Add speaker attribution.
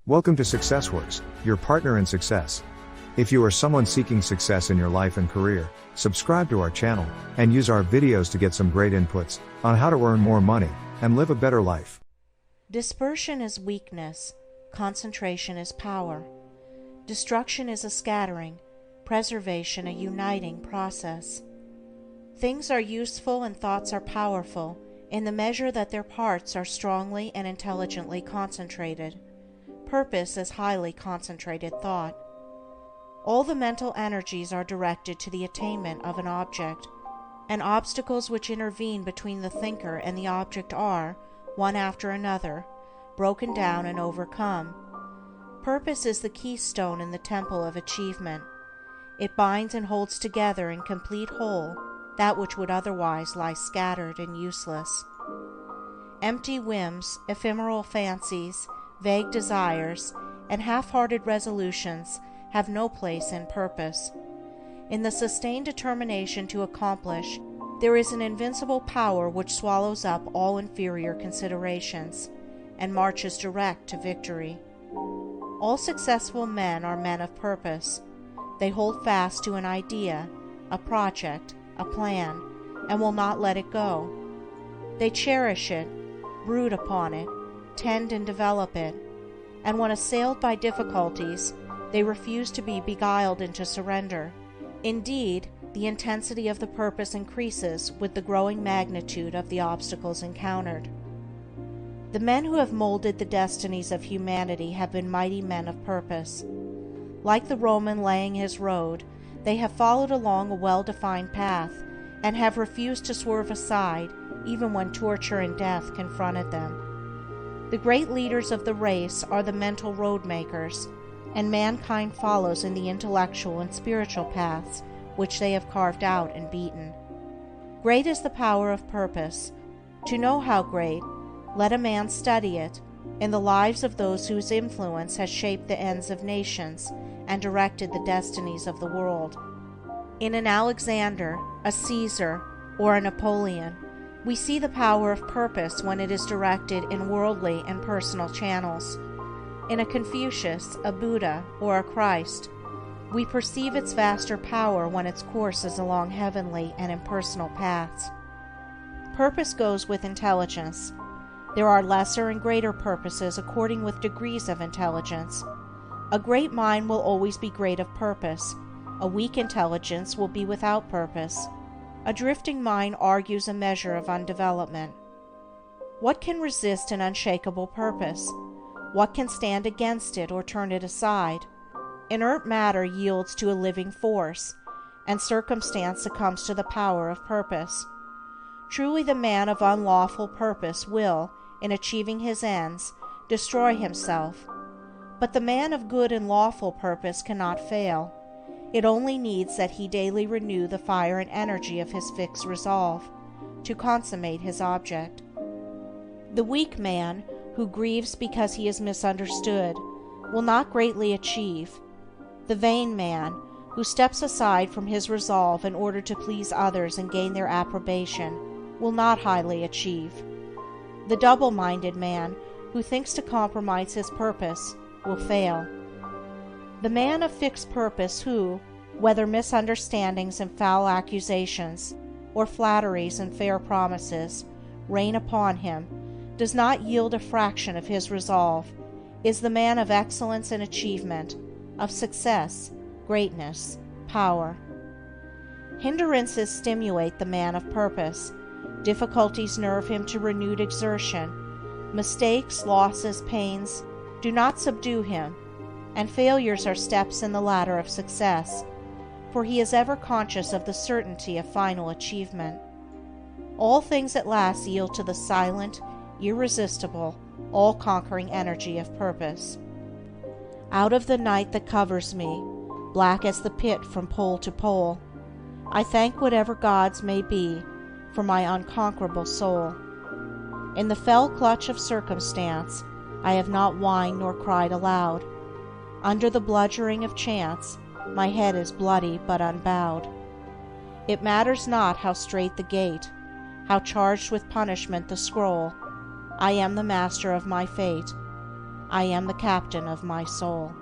Speaker 1: Welcome to SUCCESSWRKS, your partner in success. If you are someone seeking success in your life and career, subscribe to our channel, and use our videos to get some great inputs on how to earn more money and live a better life.
Speaker 2: Dispersion is weakness, concentration is power. Destruction is a scattering, preservation a uniting process. Things are useful and thoughts are powerful in the measure that their parts are strongly and intelligently concentrated. Purpose is highly concentrated thought. All the mental energies are directed to the attainment of an object, and obstacles which intervene between the thinker and the object are, one after another, broken down and overcome. Purpose is the keystone in the temple of achievement. It binds and holds together in complete whole that which would otherwise lie scattered and useless. Empty whims, ephemeral fancies, vague desires, and half-hearted resolutions have no place in purpose. In the sustained determination to accomplish, there is an invincible power which swallows up all inferior considerations, and marches direct to victory. All successful men are men of purpose. They hold fast to an idea, a project, a plan, and will not let it go. They cherish it, brood upon it, tend and develop it, and when assailed by difficulties, they refuse to be beguiled into surrender. Indeed, the intensity of the purpose increases with the growing magnitude of the obstacles encountered. The men who have molded the destinies of humanity have been mighty men of purpose. Like the Roman laying his road, they have followed along a well-defined path, and have refused to swerve aside even when torture and death confronted them. The great leaders of the race are the mental road makers, and mankind follows in the intellectual and spiritual paths which they have carved out and beaten. Great is the power of purpose. To know how great, let a man study it in the lives of those whose influence has shaped the ends of nations and directed the destinies of the world. In an Alexander, a Caesar, or a Napoleon, we see the power of purpose when it is directed in worldly and personal channels. In a Confucius, a Buddha, or a Christ, we perceive its vaster power when its course is along heavenly and impersonal paths. Purpose goes with intelligence. There are lesser and greater purposes according with degrees of intelligence. A great mind will always be great of purpose. A weak intelligence will be without purpose. A drifting mind argues a measure of undevelopment. What can resist an unshakable purpose? What can stand against it or turn it aside? Inert matter yields to a living force, and circumstance succumbs to the power of purpose. Truly the man of unlawful purpose will, in achieving his ends, destroy himself. But the man of good and lawful purpose cannot fail. It only needs that he daily renew the fire and energy of his fixed resolve, to consummate his object. The weak man, who grieves because he is misunderstood, will not greatly achieve. The vain man, who steps aside from his resolve in order to please others and gain their approbation, will not highly achieve. The double-minded man, who thinks to compromise his purpose, will fail. The man of fixed purpose who, whether misunderstandings and foul accusations, or flatteries and fair promises, rain upon him, does not yield a fraction of his resolve, is the man of excellence and achievement, of success, greatness, power. Hindrances stimulate the man of purpose. Difficulties nerve him to renewed exertion. Mistakes, losses, pains do not subdue him, and failures are steps in the ladder of success, for he is ever conscious of the certainty of final achievement. All things at last yield to the silent, irresistible, all-conquering energy of purpose. Out of the night that covers me, black as the pit from pole to pole, I thank whatever gods may be for my unconquerable soul. In the fell clutch of circumstance, I have not whined nor cried aloud. Under the bludgeoning of chance, my head is bloody but unbowed. It matters not how strait the gate, how charged with punishment the scroll, I am the master of my fate. I am the captain of my soul.